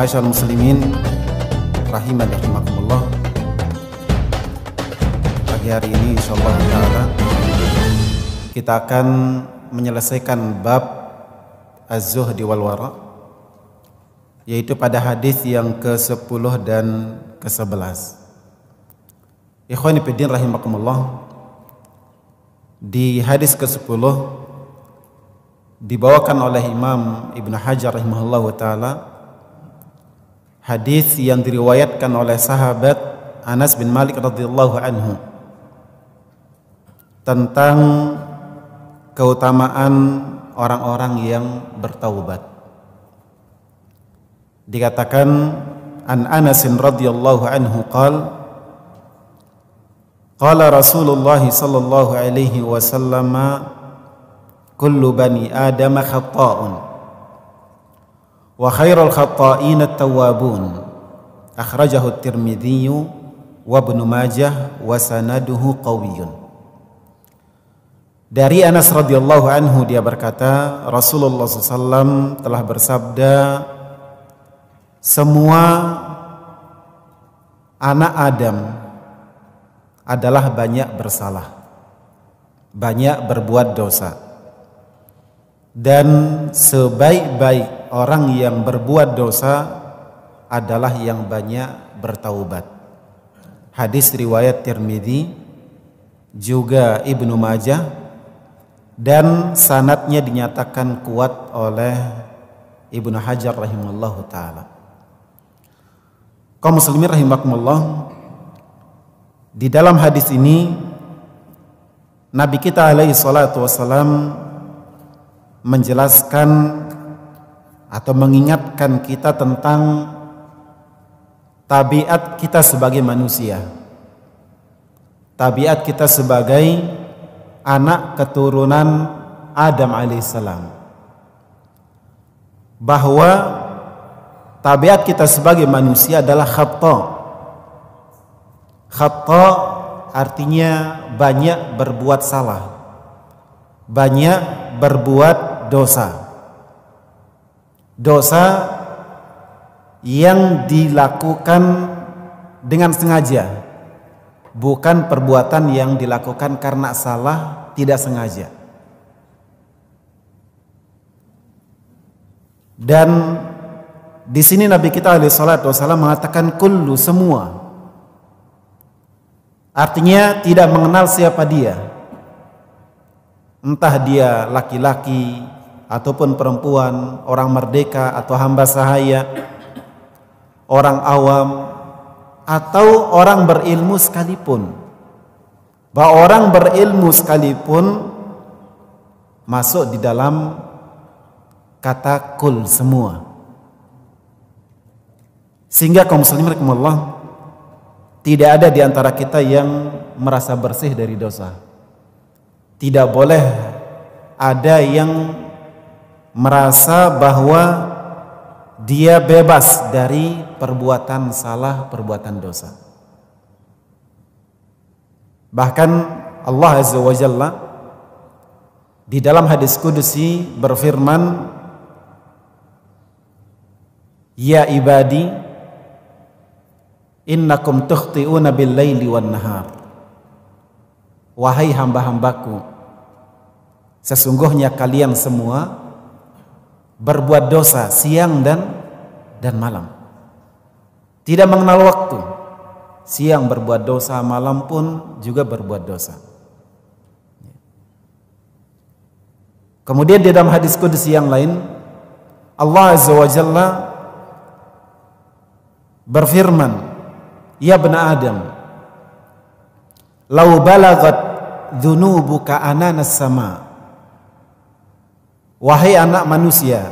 Ma'asyiral muslimin rahimani rahimakumullah. Pagi hari ini insyaallah taala kita akan menyelesaikan bab az-zuhdi wal wara, yaitu pada hadis yang ke-10 dan ke-11. Ikhwani fiddin rahimakumullah, di hadis ke-10 dibawakan oleh Imam Ibnu Hajar rahimahullahu taala hadis yang diriwayatkan oleh sahabat Anas bin Malik radhiyallahu anhu tentang keutamaan orang-orang yang bertaubat. Dikatakan an Anas radhiyallahu anhu qala Rasulullah sallallahu alaihi wasallam kullu bani Adam khata'un wa khairul khata'in at-tawwabun, akhrajahu at-Tirmidzi wa Ibnu Majah wa sanaduhu qawiyyun. Dari Anas radhiyallahu anhu dia berkata, Rasulullah SAW telah bersabda, semua anak Adam adalah banyak bersalah, banyak berbuat dosa, dan sebaik-baik orang yang berbuat dosa adalah yang banyak bertaubat. Hadis riwayat Tirmidzi juga Ibnu Majah, dan sanadnya dinyatakan kuat oleh Ibnu Hajar rahimahullahu taala. Kaum muslimin rahimakumullah, di dalam hadis ini Nabi kita alaihi salatu wassalam menjelaskan atau mengingatkan kita tentang tabiat kita sebagai manusia, tabiat kita sebagai anak keturunan Adam alaihissalam, bahwa tabiat kita sebagai manusia adalah khata. Khata artinya banyak berbuat salah, banyak berbuat dosa, dosa yang dilakukan dengan sengaja, bukan perbuatan yang dilakukan karena salah, tidak sengaja. Dan di sini Nabi kita alaihi salatu wasallam mengatakan kullu, semua. Artinya tidak mengenal siapa dia, entah dia laki-laki ataupun perempuan, orang merdeka atau hamba sahaya, orang awam atau orang berilmu sekalipun. Bahwa orang berilmu sekalipun masuk di dalam kata kul, semua. Sehingga kaum muslimin rahimakumullah, tidak ada di antara kita yang merasa bersih dari dosa. Tidak boleh ada yang merasa bahwa dia bebas dari perbuatan salah, perbuatan dosa. Bahkan Allah Azza wa Jalla di dalam hadis kudusi berfirman, ya ibadi innakum tukhti'una bil laili wan nahar. Wahai hamba-hambaku, sesungguhnya kalian semua berbuat dosa siang dan malam. Tidak mengenal waktu. Siang berbuat dosa, malam pun juga berbuat dosa. Kemudian di dalam hadis qudsi yang lain, Allah Azza wa Jalla berfirman, ya bani Adam, lau balagat dhunubuka ananas sama. Wahai anak manusia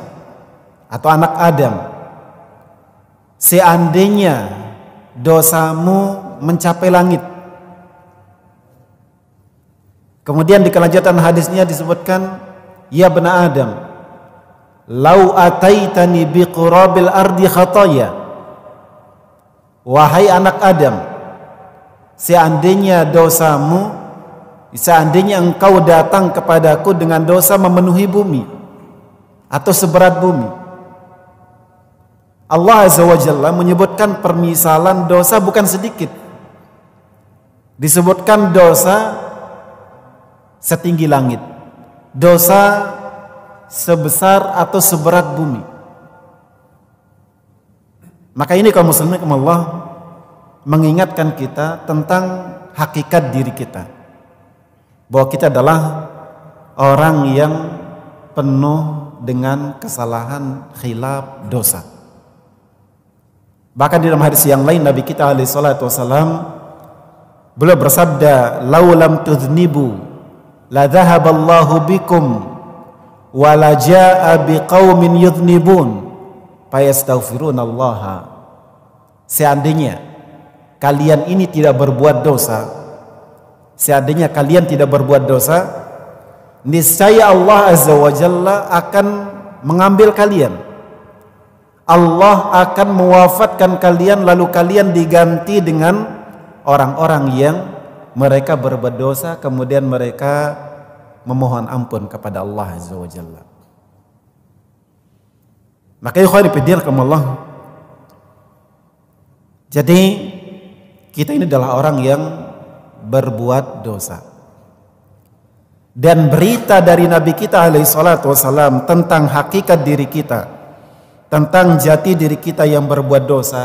atau anak Adam, seandainya dosamu mencapai langit. Kemudian di kelanjutan hadisnya disebutkan, ya bani Adam, lau ataitani biqurabil ardi khataya. Wahai anak Adam, seandainya dosamu, seandainya engkau datang kepadaku dengan dosa memenuhi bumi atau seberat bumi, Allah Azza wa Jalla menyebutkan permisalan dosa bukan sedikit. Disebutkan dosa setinggi langit, dosa sebesar atau seberat bumi. Maka ini kaum muslimin Allah mengingatkan kita tentang hakikat diri kita, bahwa kita adalah orang yang penuh dengan kesalahan, khilaf, dosa. Bahkan di dalam hadis yang lain Nabi kita alaihi salatu wasalam beliau bersabda, "Laulam tudhnibu la dhahaballahu bikum wa la jaa biqaumin yudhnibun fayastaghfirunallaha." Seandainya kalian ini tidak berbuat dosa, seandainya kalian tidak berbuat dosa, niscaya Allah Azza wa Jalla akan mengambil kalian. Allah akan mewafatkan kalian, lalu kalian diganti dengan orang-orang yang mereka berbuat dosa, kemudian mereka memohon ampun kepada Allah Azza wa Jalla. Maka ikhwani fillah, jadi kita ini adalah orang yang berbuat dosa. Dan berita dari Nabi kita alaihi salatu wasalam tentang hakikat diri kita, tentang jati diri kita yang berbuat dosa,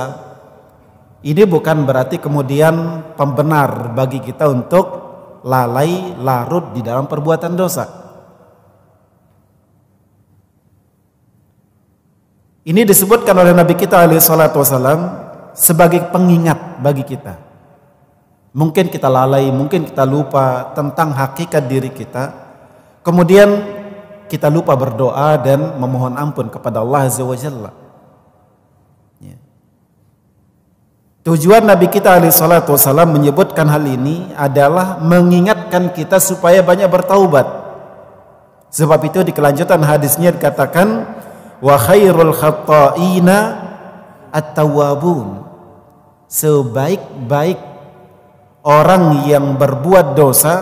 ini bukan berarti kemudian pembenar bagi kita untuk lalai larut di dalam perbuatan dosa. Ini disebutkan oleh Nabi kita alaihi salatu wasalam sebagai pengingat bagi kita. Mungkin kita lalai, mungkin kita lupa tentang hakikat diri kita, kemudian kita lupa berdoa dan memohon ampun kepada Allah Azza wa Jalla. Ya. Tujuan Nabi kita alaihi salatu wasallam menyebutkan hal ini adalah mengingatkan kita supaya banyak bertaubat. Sebab itu di kelanjutan hadisnya dikatakan, wa khairul khatta'ina at-tawwabun. Sebaik-baik orang yang berbuat dosa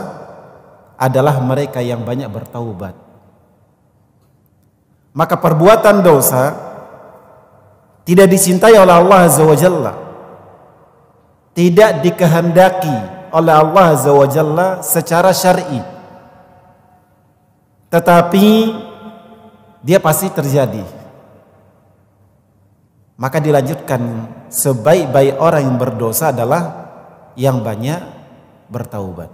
adalah mereka yang banyak bertaubat. Maka perbuatan dosa tidak dicintai oleh Allah Azza wa Jalla, tidak dikehendaki oleh Allah Azza wa Jalla secara syar'i, tetapi dia pasti terjadi. Maka dilanjutkan, sebaik-baik orang yang berdosa adalah yang banyak bertaubat.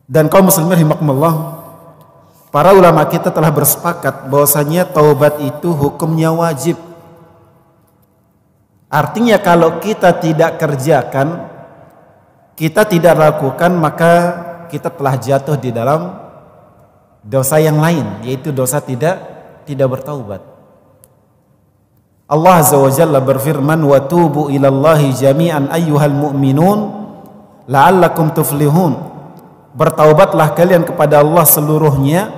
Dan kaum muslimin rahimakumullah, para ulama kita telah bersepakat bahwasanya taubat itu hukumnya wajib. Artinya kalau kita tidak kerjakan, kita tidak lakukan, maka kita telah jatuh di dalam dosa yang lain, yaitu dosa tidak bertaubat. Allah Azza wa Jalla berfirman, wa tubu ilallahi jami'an ayyuhal mu'minun la'allakum tuflihun. Bertaubatlah kalian kepada Allah seluruhnya,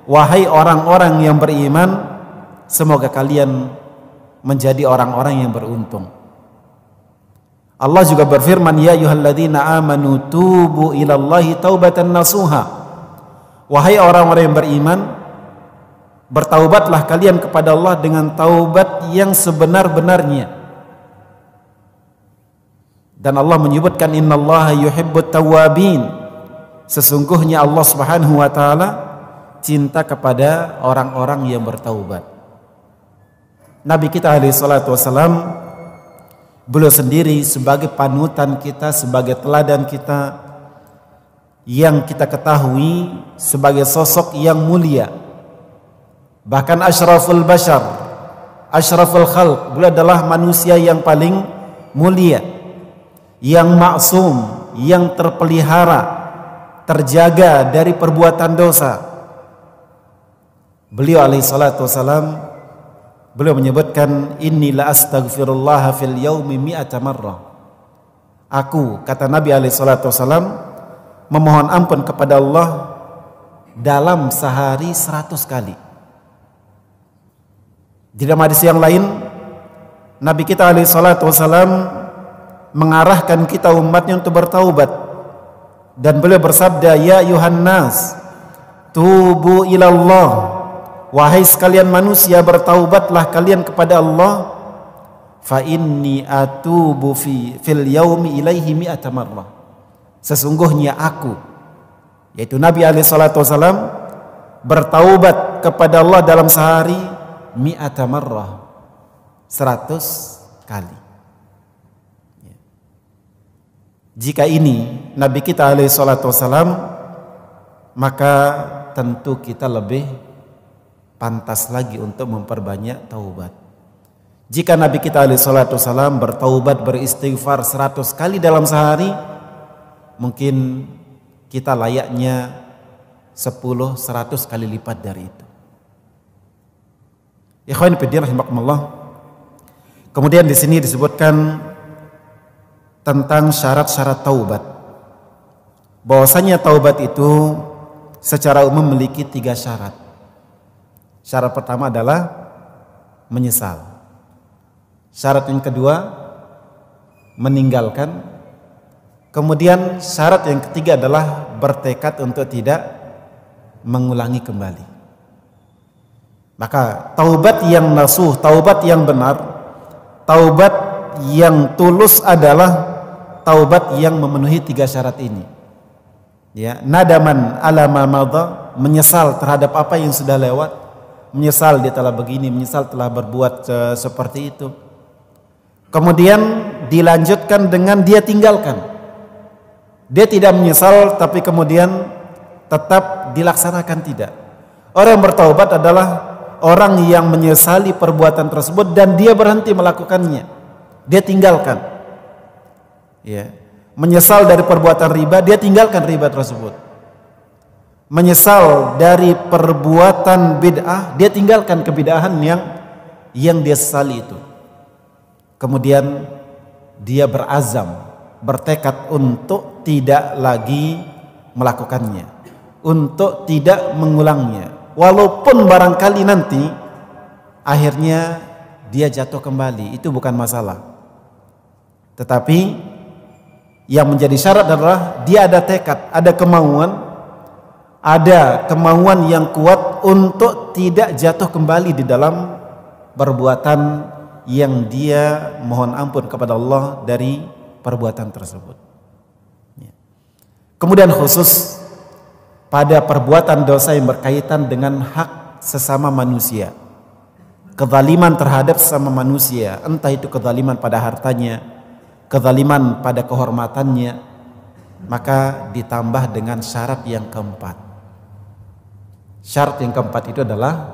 wahai orang-orang yang beriman, semoga kalian menjadi orang-orang yang beruntung. Allah juga berfirman, ya ayyuhalladzina amanu tubu ilallahi taubatan nasuha. Wahai orang-orang yang beriman, bertaubatlah kalian kepada Allah dengan taubat yang sebenar-benarnya. Dan Allah menyebutkan, innallaha yuhibbut tawwabin. Sesungguhnya Allah Subhanahu wa taala cinta kepada orang-orang yang bertaubat. Nabi kita alaihi salatu wasalam, beliau sendiri sebagai panutan kita, sebagai teladan kita, yang kita ketahui sebagai sosok yang mulia, bahkan asyraful bashar, asyraful khalq, beliau adalah manusia yang paling mulia, yang maksum, yang terpelihara, terjaga dari perbuatan dosa. Beliau alaihi salatu wasalam, beliau menyebutkan, inni la astaghfirullah fil yaumi mi'ata marrah. Aku, kata Nabi alaihi salatu wasalam, memohon ampun kepada Allah dalam sehari 100 kali. Di dalam hadis yang lain, Nabi kita alaihi salatu wasalam mengarahkan kita umatnya untuk bertaubat, dan beliau bersabda, ya ayuhan nas tubu ilallah wahai sekalian manusia, bertaubatlah kalian kepada Allah, fa inni atubu fil yaumi ilaihi mi'ata marrah. Sesungguhnya aku, yaitu Nabi alaihi salatu wasalam, bertaubat kepada Allah dalam sehari mi'ata marrah, 100 kali. Jika ini Nabi kita alaihi salatu wasalam, maka tentu kita lebih pantas lagi untuk memperbanyak taubat. Jika Nabi kita alaihi salatu wasalam bertaubat, beristighfar 100 kali dalam sehari, mungkin kita layaknya 10-100 kali lipat dari itu. Ikhwan fillah rahimakumullah. Kemudian di sini disebutkan tentang syarat-syarat taubat. Bahwasanya taubat itu secara umum memiliki 3 syarat. Syarat pertama adalah menyesal. Syarat yang kedua meninggalkan. Kemudian syarat yang ketiga adalah bertekad untuk tidak mengulangi kembali. Maka taubat yang nasuh, taubat yang benar, taubat yang tulus adalah taubat yang memenuhi 3 syarat ini. Ya, nadaman ala ma madha, menyesal terhadap apa yang sudah lewat, menyesal dia telah begini, menyesal telah berbuat seperti itu. Kemudian dilanjutkan dengan dia tinggalkan. Dia tidak menyesal tapi kemudian tetap dilaksanakan, tidak. Orang yang bertaubat adalah orang yang menyesali perbuatan tersebut dan dia berhenti melakukannya. Dia tinggalkan. Ya, menyesal dari perbuatan riba, dia tinggalkan riba tersebut. Menyesal dari perbuatan bid'ah, dia tinggalkan kebid'ahan yang dia sesali itu. Kemudian dia berazam, bertekad untuk tidak lagi melakukannya, untuk tidak mengulangnya. Walaupun barangkali nanti akhirnya dia jatuh kembali, itu bukan masalah. Tetapi yang menjadi syarat adalah dia ada tekad, ada kemauan yang kuat untuk tidak jatuh kembali di dalam perbuatan yang dia mohon ampun kepada Allah dari perbuatan tersebut. Kemudian khusus pada perbuatan dosa yang berkaitan dengan hak sesama manusia, kezaliman terhadap sesama manusia, entah itu kezaliman pada hartanya, kezaliman pada kehormatannya, maka ditambah dengan syarat yang keempat. Syarat yang keempat itu adalah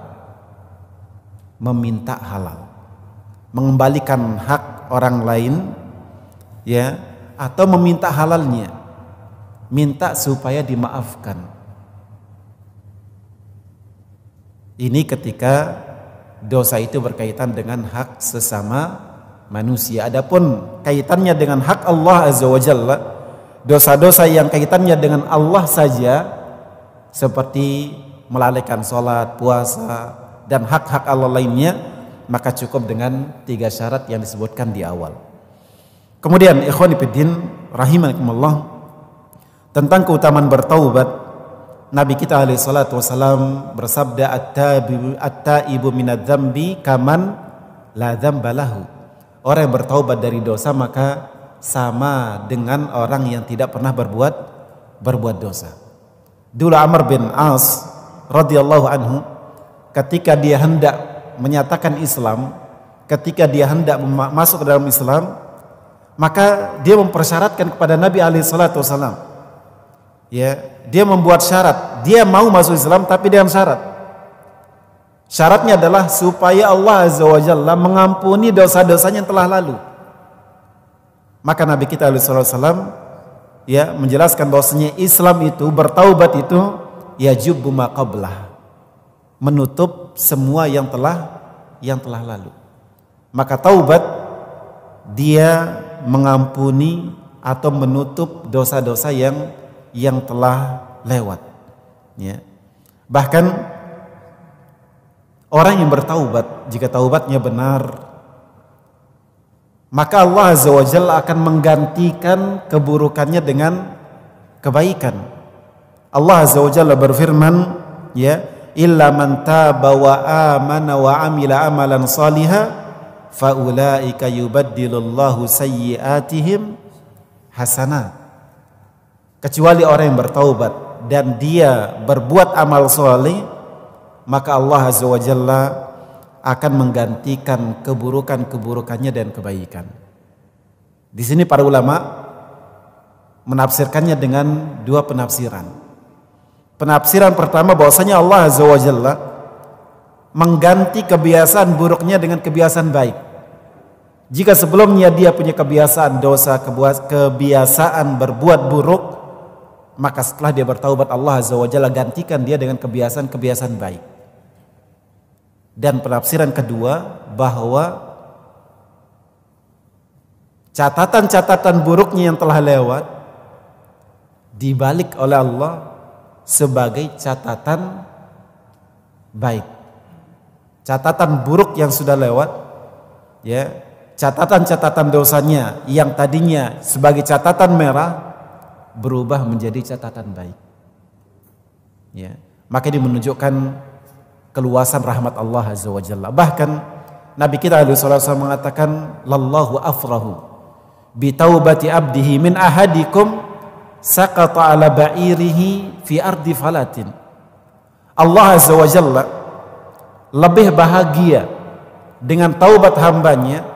meminta halal, mengembalikan hak orang lain, ya, atau meminta halalnya, minta supaya dimaafkan. Ini ketika dosa itu berkaitan dengan hak sesama manusia. Adapun kaitannya dengan hak Allah Azza wa Jalla, dosa-dosa yang kaitannya dengan Allah saja, seperti melalaikan sholat, puasa, dan hak-hak Allah lainnya, maka cukup dengan 3 syarat yang disebutkan di awal. Kemudian ikhwani fiddin rahimakumullah, tentang keutamaan bertaubat, Nabi kita alaihi salatu wasalam bersabda, at-taibu minadz-dzambi kaman la dzamba lahu. Orang yang bertaubat dari dosa maka sama dengan orang yang tidak pernah berbuat dosa. Dulu Amr bin As radhiyallahu anhu, ketika dia hendak menyatakan Islam, ketika dia hendak masuk ke dalam Islam, maka dia mempersyaratkan kepada Nabi alaihi salatu wasalam. Ya, dia membuat syarat, dia mau masuk Islam tapi dengan syarat. Syaratnya adalah supaya Allah Azza wa Jalla mengampuni dosa-dosanya yang telah lalu. Maka Nabi kita alaihi wasallam ya menjelaskan bahwasanya Islam itu, bertaubat itu yajubbu ma qablah, menutup semua yang telah lalu. Maka taubat dia mengampuni atau menutup dosa-dosa yang telah lewat, ya. Bahkan orang yang bertaubat, jika taubatnya benar, maka Allah Azza wa Jalla akan menggantikan keburukannya dengan kebaikan. Allah Azza wa Jalla berfirman, ya, illa man taba wa amana wa amila amalan salihah faulaika yubaddilullahu sayyiatihim hasanat. Kecuali orang yang bertaubat dan dia berbuat amal soleh, maka Allah Azza wa Jalla akan menggantikan keburukan-keburukannya dan kebaikan. Di sini para ulama menafsirkannya dengan dua penafsiran. Penafsiran pertama bahwasanya Allah Azza wa Jalla mengganti kebiasaan buruknya dengan kebiasaan baik. Jika sebelumnya dia punya kebiasaan dosa, kebiasaan berbuat buruk, maka setelah dia bertaubat Allah Azza wa Jalla gantikan dia dengan kebiasaan-kebiasaan baik. Dan penafsiran kedua bahwa catatan-catatan buruknya yang telah lewat dibalik oleh Allah sebagai catatan baik. Catatan buruk yang sudah lewat, ya, catatan-catatan dosanya yang tadinya sebagai catatan merah berubah menjadi catatan baik. Ya, maka ini menunjukkan keluasan rahmat Allah Azza wa Jalla. Bahkan Nabi kita alaihi wasallam mengatakan, "Lallahu afrahu bi taubati abdihi min ahadikum saqata ala ba'irihi fi ardi falatin." Allah Azza wa Jalla lebih bahagia dengan taubat hambanya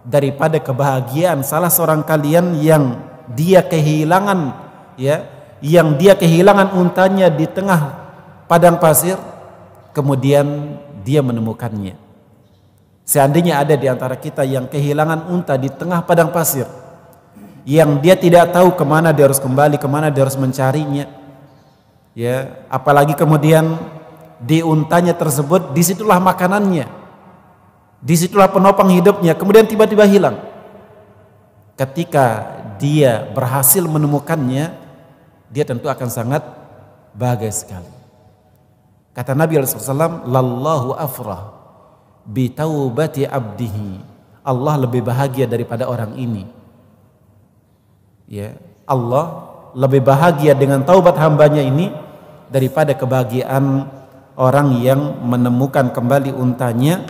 daripada kebahagiaan salah seorang kalian yang dia kehilangan, ya, yang dia kehilangan untanya di tengah padang pasir, kemudian dia menemukannya. Seandainya ada di antara kita yang kehilangan unta di tengah padang pasir, yang dia tidak tahu kemana dia harus kembali, kemana dia harus mencarinya, ya, apalagi kemudian di untanya tersebut disitulah makanannya, disitulah penopang hidupnya, kemudian tiba-tiba hilang. Ketika dia berhasil menemukannya, dia tentu akan sangat bahagia sekali. Kata Nabi SAW, "Lallahu afrah bi taubati abdihi." Allah lebih bahagia daripada orang ini. Ya, Allah lebih bahagia dengan taubat hambanya ini daripada kebahagiaan orang yang menemukan kembali untanya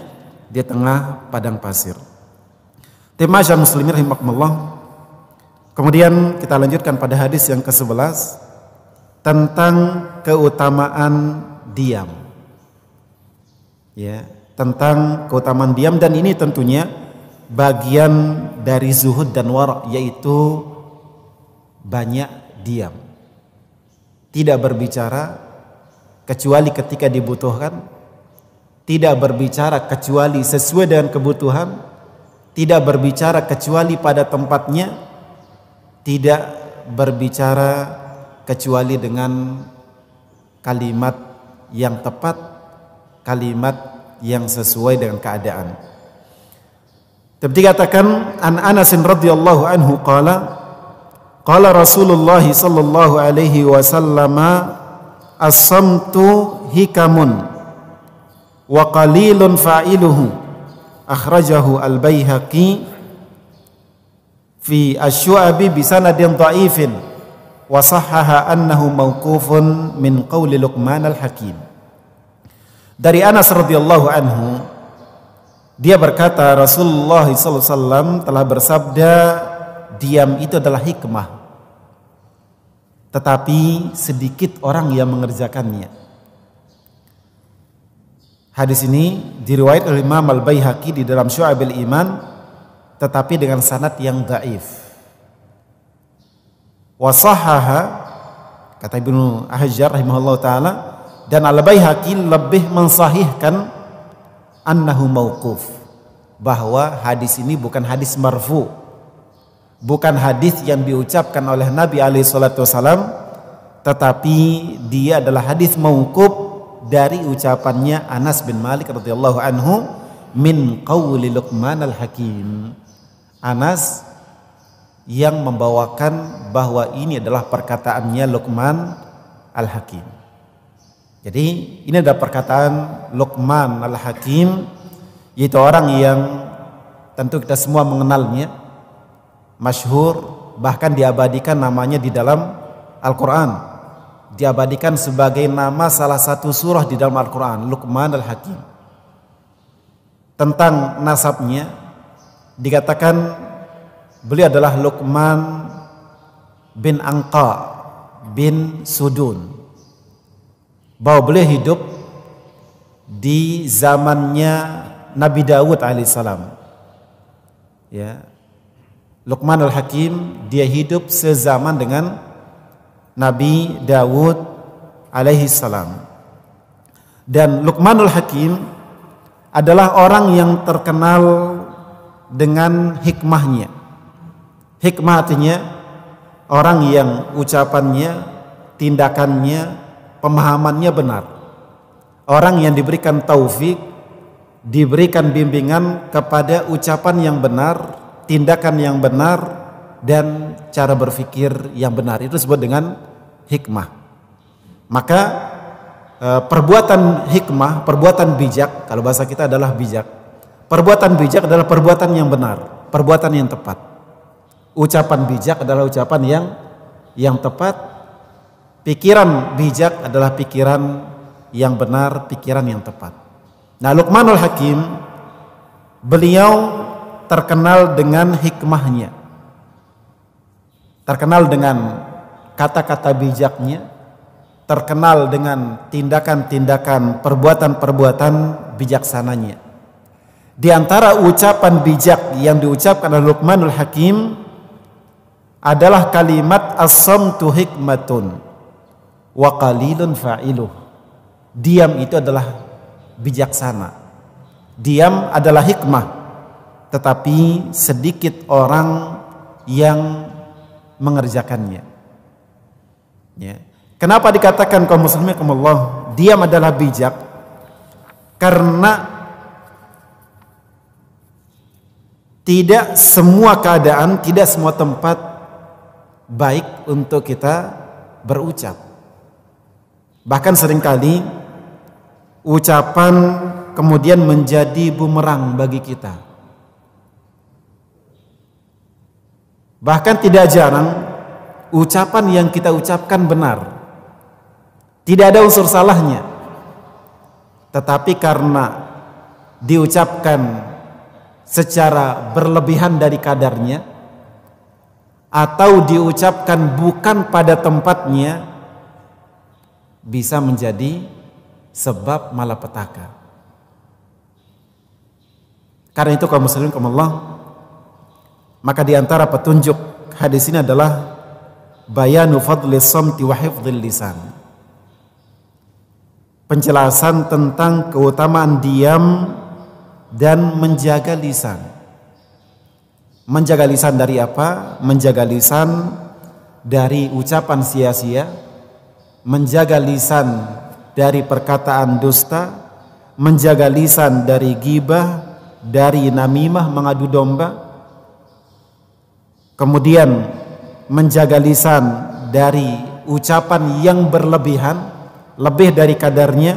di tengah padang pasir. Ma'asyiral muslimin rahimakumullah. Kemudian kita lanjutkan pada hadis yang ke-11 tentang keutamaan diam. Ya, tentang keutamaan diam, dan ini tentunya bagian dari zuhud dan wara', yaitu banyak diam. Tidak berbicara kecuali ketika dibutuhkan, tidak berbicara kecuali sesuai dengan kebutuhan, tidak berbicara kecuali pada tempatnya, tidak berbicara kecuali dengan kalimat yang tepat, kalimat yang sesuai dengan keadaan. Dikatakan an Anas radhiyallahu anhu qala Rasulullah sallallahu alaihi wasallam as-samtu hikamun wa qalilun fa'iluhu. Akhrajahu al-Baihaqi fi asy-Syu'abi bi sanadin dha'ifin wa sahhaha annahu mauqufun min qauli Luqman al-Hakim. Dari Anas radhiyallahu anhu, dia berkata Rasulullah sallallahu alaihi wasallam telah bersabda, diam itu adalah hikmah, tetapi sedikit orang yang mengerjakannya. Hadis ini diriwayatkan oleh Imam Al-Baihaqi di dalam Syu'abil Iman, tetapi dengan sanad yang dhaif. Wa sahhaha, kata Ibnu Hajar rahimahullah taala, dan Al-Baihaqi lebih mensahihkan annahu mauquf, bahwa hadis ini bukan hadis marfu, bukan hadis yang diucapkan oleh Nabi alaihi salatu wasalam, tetapi dia adalah hadis mauquf dari ucapannya Anas bin Malik radhiyallahu anhu min qauli Luqman al-Hakim. Anas yang membawakan bahwa ini adalah perkataannya Luqman al-Hakim. Jadi ini adalah perkataan Luqman al-Hakim, yaitu orang yang tentu kita semua mengenalnya, masyhur, bahkan diabadikan namanya di dalam Al-Quran, diabadikan sebagai nama salah satu surah di dalam Al-Quran, Luqman Al-Hakim. Tentang nasabnya dikatakan beliau adalah Luqman bin Anqa bin Sudun, bahwa beliau hidup di zamannya Nabi Dawud alaihissalam. Ya, Luqman Al-Hakim dia hidup sezaman dengan Nabi Dawud alaihissalam. Dan Luqman Al-Hakim adalah orang yang terkenal dengan hikmahnya. Hikmah artinya orang yang ucapannya, tindakannya, pemahamannya benar. Orang yang diberikan taufik, diberikan bimbingan kepada ucapan yang benar, tindakan yang benar, dan cara berpikir yang benar. Itu disebut dengan hikmah. Maka perbuatan hikmah, perbuatan bijak, kalau bahasa kita adalah bijak. Perbuatan bijak adalah perbuatan yang benar, perbuatan yang tepat. Ucapan bijak adalah ucapan yang tepat. Pikiran bijak adalah pikiran yang benar, pikiran yang tepat. Nah, Luqmanul Hakim beliau terkenal dengan hikmahnya, terkenal dengan kata-kata bijaknya, terkenal dengan tindakan-tindakan, perbuatan-perbuatan bijaksananya. Di antara ucapan bijak yang diucapkan oleh Luqmanul Hakim adalah kalimat as-samtu hikmatun wa qalilun fa'iluh. Diam itu adalah bijaksana. Diam adalah hikmah, tetapi sedikit orang yang mengerjakannya. Ya. Kenapa dikatakan kaum muslimin Allah diam adalah bijak? Karena tidak semua keadaan, tidak semua tempat baik untuk kita berucap. Bahkan seringkali ucapan kemudian menjadi bumerang bagi kita. Bahkan tidak jarang ucapan yang kita ucapkan benar, tidak ada unsur salahnya, tetapi karena diucapkan secara berlebihan dari kadarnya atau diucapkan bukan pada tempatnya, bisa menjadi sebab malapetaka. Karena itu kaum muslimin Allah, maka di antara petunjuk hadis ini adalah bayanu fadli samti wa hifdzil lisan. Penjelasan tentang keutamaan diam dan menjaga lisan. Menjaga lisan dari apa? Menjaga lisan dari ucapan sia-sia, menjaga lisan dari perkataan dusta, menjaga lisan dari ghibah, dari namimah, mengadu domba, kemudian menjaga lisan dari ucapan yang berlebihan, lebih dari kadarnya,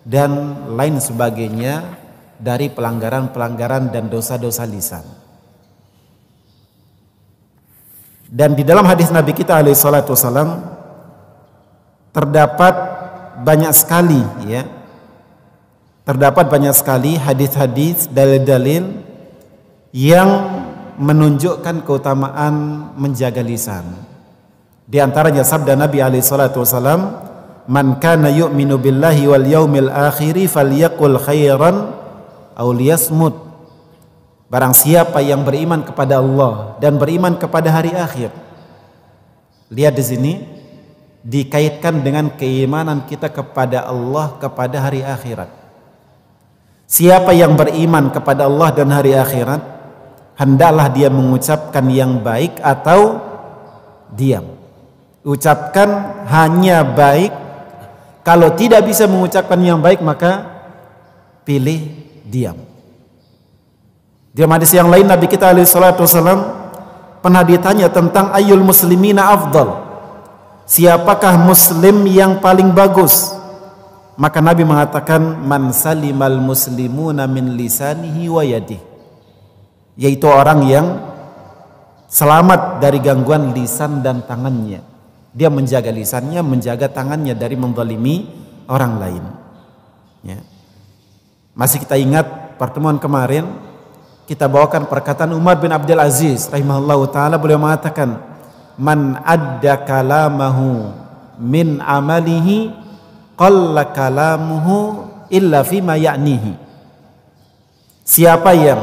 dan lain sebagainya dari pelanggaran-pelanggaran dan dosa-dosa lisan. Dan di dalam hadis Nabi kita alaihi salatu wasallam terdapat banyak sekali, ya, terdapat banyak sekali hadis-hadis, dalil-dalil yang menunjukkan keutamaan menjaga lisan. Di antaranya sabda Nabi alaihi salatu wasallam, "Man kana yu'minu billahi wal yaumil akhiri falyaqul khairan aw liyasmut." Barang siapa yang beriman kepada Allah dan beriman kepada hari akhir. Lihat di sini dikaitkan dengan keimanan kita kepada Allah, kepada hari akhirat. Siapa yang beriman kepada Allah dan hari akhirat, hendaklah dia mengucapkan yang baik atau diam. Ucapkan hanya baik. Kalau tidak bisa mengucapkan yang baik, maka pilih diam. Di hadis yang lain Nabi kita alaihi salatu wasallam pernah ditanya tentang ayyul muslimina afdal, siapakah muslim yang paling bagus? Maka Nabi mengatakan man salimal muslimuna min lisanihi wa yadihi, yaitu orang yang selamat dari gangguan lisan dan tangannya. Dia menjaga lisannya, menjaga tangannya dari menzalimi orang lain. Ya. Masih kita ingat pertemuan kemarin kita bawakan perkataan Umar bin Abdul Aziz rahimahullahu taala, beliau mengatakan, "Man adda kalamahu min amalihi qalla kalamuhu illa fima ya'nihi." Siapa yang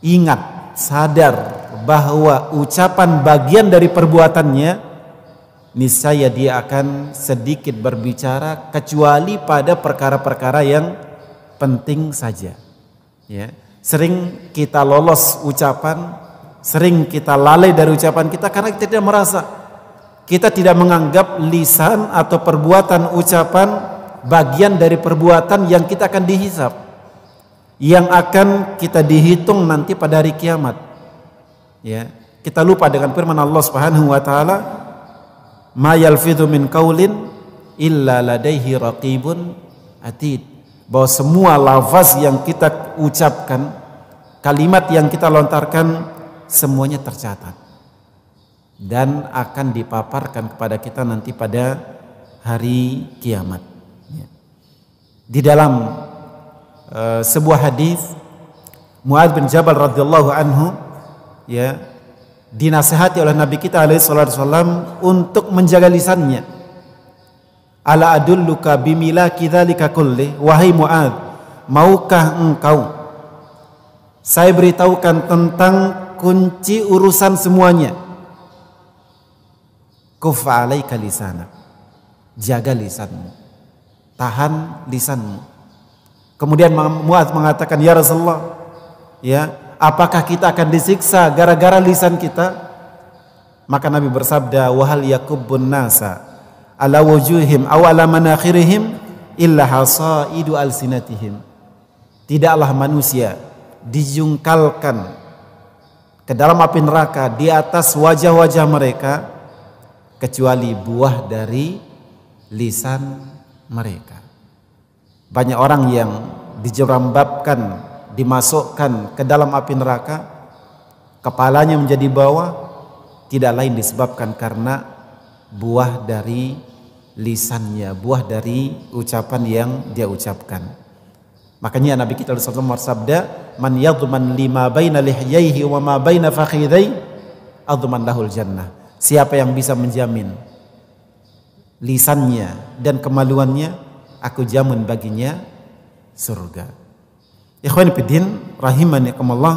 ingat, sadar bahwa ucapan bagian dari perbuatannya, niscaya dia akan sedikit berbicara kecuali pada perkara-perkara yang penting saja. Ya. Sering kita lolos ucapan, sering kita lalai dari ucapan kita karena kita tidak merasa, kita tidak menganggap lisan atau perbuatan ucapan bagian dari perbuatan yang kita akan dihisab, yang akan kita dihitung nanti pada hari kiamat. Ya, kita lupa dengan firman Allah Subhanahu wa taala, "Ma yalfidhu min qaulin illa ladaihi raqibun atid." Bahwa semua lafaz yang kita ucapkan, kalimat yang kita lontarkan, semuanya tercatat dan akan dipaparkan kepada kita nanti pada hari kiamat. Ya. Di dalam sebuah hadis, Muadz bin Jabal radhiyallahu anhu, ya, dinasihati oleh Nabi kita alaihi salatu wasallam untuk menjaga lisannya. Ala adulluka bimilaki dzalika kulli, wahai Muadz, maukah engkau saya beritahukan tentang kunci urusan semuanya? Kuffa alaika lisanak, jaga lisanmu, tahan lisanmu. Kemudian Muadz mengatakan, ya Rasulullah, ya, apakah kita akan disiksa gara-gara lisan kita? Maka Nabi bersabda, wahal yakubbun nasa ala wujuhim aw ala manakhirihim illa hasaidu alsinatihim. Tidaklah manusia dijungkalkan ke dalam api neraka di atas wajah-wajah mereka kecuali buah dari lisan mereka. Banyak orang yang dijerambabkan, dimasukkan ke dalam api neraka, kepalanya menjadi bawah, tidak lain disebabkan karena buah dari lisannya, buah dari ucapan yang dia ucapkan. Makanya Nabi kita sallallahu alaihi wasallam bersabda, man yadman lima baina lihyaihi wa ma baina fakhidai adman lahul jannah. Siapa yang bisa menjamin lisannya dan kemaluannya, aku jamin baginya surga. Ikhwan fillah rahimanikumullah,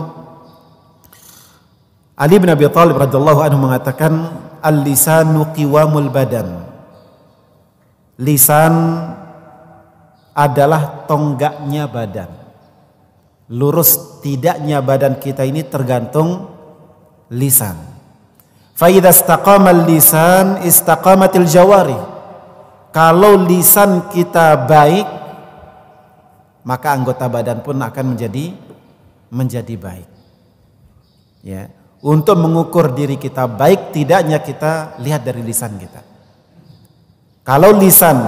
Ali bin Abi Thalib radhiyallahu anhu mengatakan, al-lisanu qiwamul badan. Lisan adalah tonggaknya badan. Lurus tidaknya badan kita ini tergantung lisan. Fa idza istaqamal lisan istaqamatil jawari. Kalau lisan kita baik, maka anggota badan pun akan menjadi baik. Ya, untuk mengukur diri kita baik tidaknya kita lihat dari lisan kita. Kalau lisan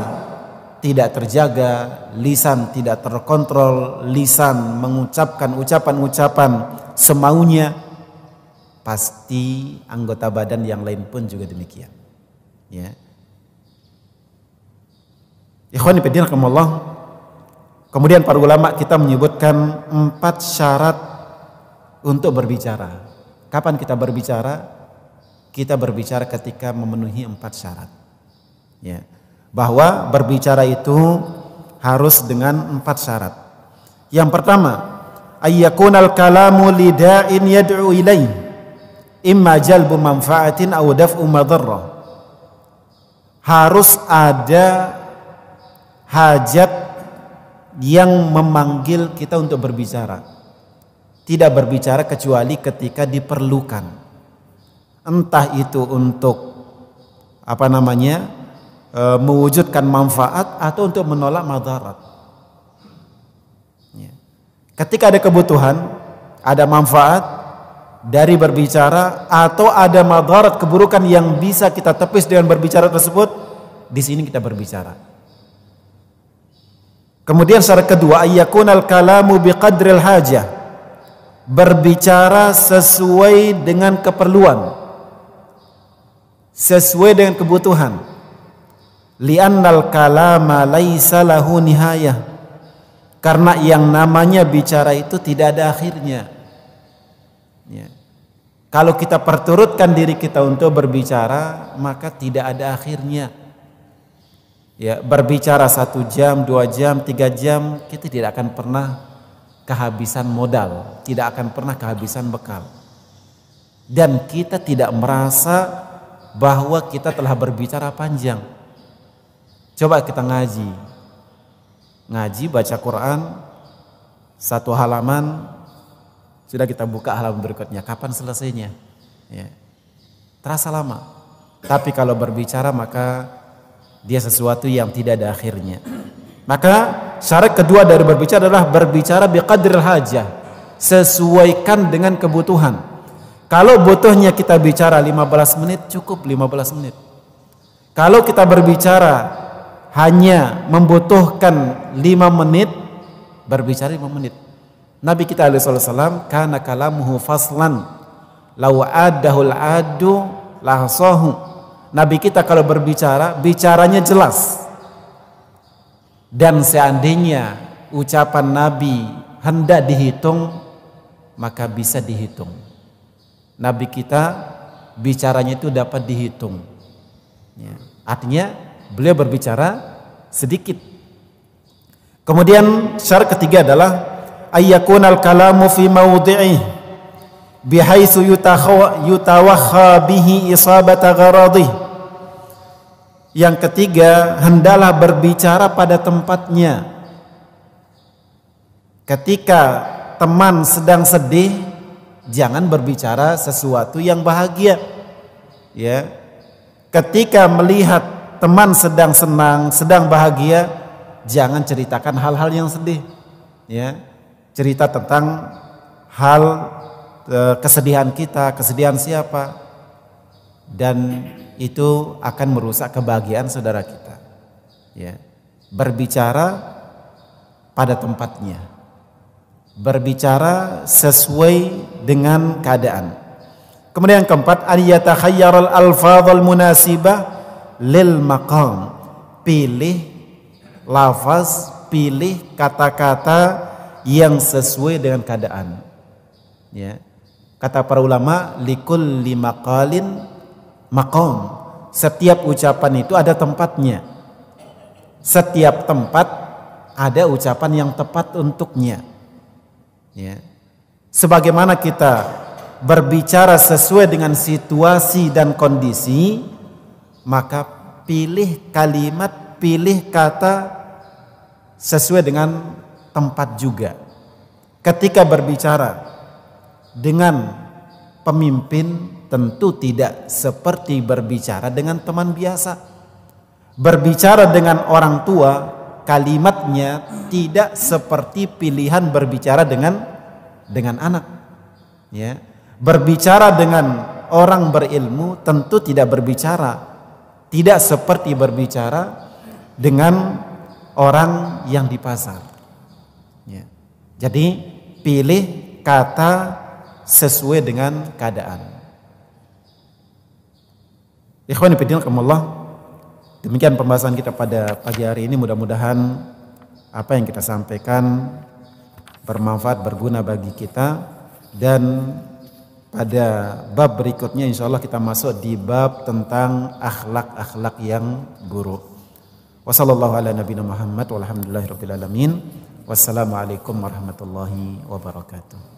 tidak terjaga, lisan tidak terkontrol, lisan mengucapkan ucapan-ucapan semaunya, pasti anggota badan yang lain pun juga demikian. Ya. Ikhwani fillah, kemudian para ulama kita menyebutkan 4 syarat untuk berbicara. Kapan kita berbicara? Kita berbicara ketika memenuhi 4 syarat. Ya, bahwa berbicara itu harus dengan 4 syarat. Yang pertama, ayyakunal kalamu lida'in yad'u ilaih, imma jalbu manfaatin aw daf'u madarrah. Harus ada hajat yang memanggil kita untuk berbicara. Tidak berbicara kecuali ketika diperlukan. Entah itu untuk mewujudkan manfaat atau untuk menolak madarat. Ya. Ketika ada kebutuhan, ada manfaat dari berbicara atau ada madarat, keburukan yang bisa kita tepis dengan berbicara tersebut, di sini kita berbicara. Kemudian syarat kedua, ayyakunal kalamu biqadril hajah. Berbicara sesuai dengan keperluan. sesuai dengan kebutuhan. Li'annal kalama laisa lahu nihayah. Karena yang namanya bicara itu tidak ada akhirnya. Ya. Kalau kita perturutkan diri kita untuk berbicara, maka tidak ada akhirnya. Ya, berbicara 1 jam, 2 jam, 3 jam, kita tidak akan pernah kehabisan modal, tidak akan pernah kehabisan bekal. Dan kita tidak merasa bahwa kita telah berbicara panjang. Coba kita ngaji, baca Quran, 1 halaman, sudah kita buka halaman berikutnya, kapan selesainya? Ya. Terasa lama. Tapi kalau berbicara maka dia sesuatu yang tidak ada akhirnya. Maka syarat kedua dari berbicara adalah berbicara biqadril hajah, sesuaikan dengan kebutuhan. Kalau butuhnya kita bicara 15 menit, cukup 15 menit. Kalau kita berbicara hanya membutuhkan 5 menit, berbicara 5 menit. Nabi kita alaihi wasallam kana kalamuhu faslan law adahul adu lahsahu. Nabi kita kalau berbicara, bicaranya jelas. Dan seandainya ucapan Nabi hendak dihitung, maka bisa dihitung. Nabi kita bicaranya itu dapat dihitung. Ya. Artinya beliau berbicara sedikit. Kemudian syarat ketiga adalah ayyakunal kalamu fi mawdi'i bihaitsu yutawakha bihi isabata gharadih. Yang ketiga, hendaklah berbicara pada tempatnya. Ketika teman sedang sedih, jangan berbicara sesuatu yang bahagia. Ya. Ketika melihat teman sedang senang, sedang bahagia, jangan ceritakan hal-hal yang sedih. Ya. Cerita tentang hal kesedihan kita, kesedihan siapa, dan itu akan merusak kebahagiaan saudara kita. Ya. Berbicara pada tempatnya, berbicara sesuai dengan keadaan. Kemudian yang keempat, an yatakhayyarul alfadhal munasibah lil maqam. Pilih lafaz, pilih kata-kata yang sesuai dengan keadaan. Ya. Kata para ulama, likulli maqalin maqam. Setiap ucapan itu ada tempatnya. Setiap tempat ada ucapan yang tepat untuknya. Ya. Sebagaimana kita berbicara sesuai dengan situasi dan kondisi, maka pilih kalimat, pilih kata sesuai dengan tempat juga. Ketika berbicara dengan pemimpin, tentu tidak seperti berbicara dengan teman biasa. Berbicara dengan orang tua, kalimatnya tidak seperti pilihan berbicara dengan anak. Ya. Berbicara dengan orang berilmu tentu tidak seperti berbicara dengan orang yang di pasar. Ya. Jadi pilih kata sesuai dengan keadaan. Ikhwani fillah, demikian pembahasan kita pada pagi hari ini. Mudah-mudahan apa yang kita sampaikan bermanfaat, berguna bagi kita. Dan pada bab berikutnya insya Allah kita masuk di bab tentang akhlak-akhlak yang buruk. Wassallallahu ala nabiyina Muhammad walhamdulillahirabbil alamin. Wassalamualaikum warahmatullahi wabarakatuh.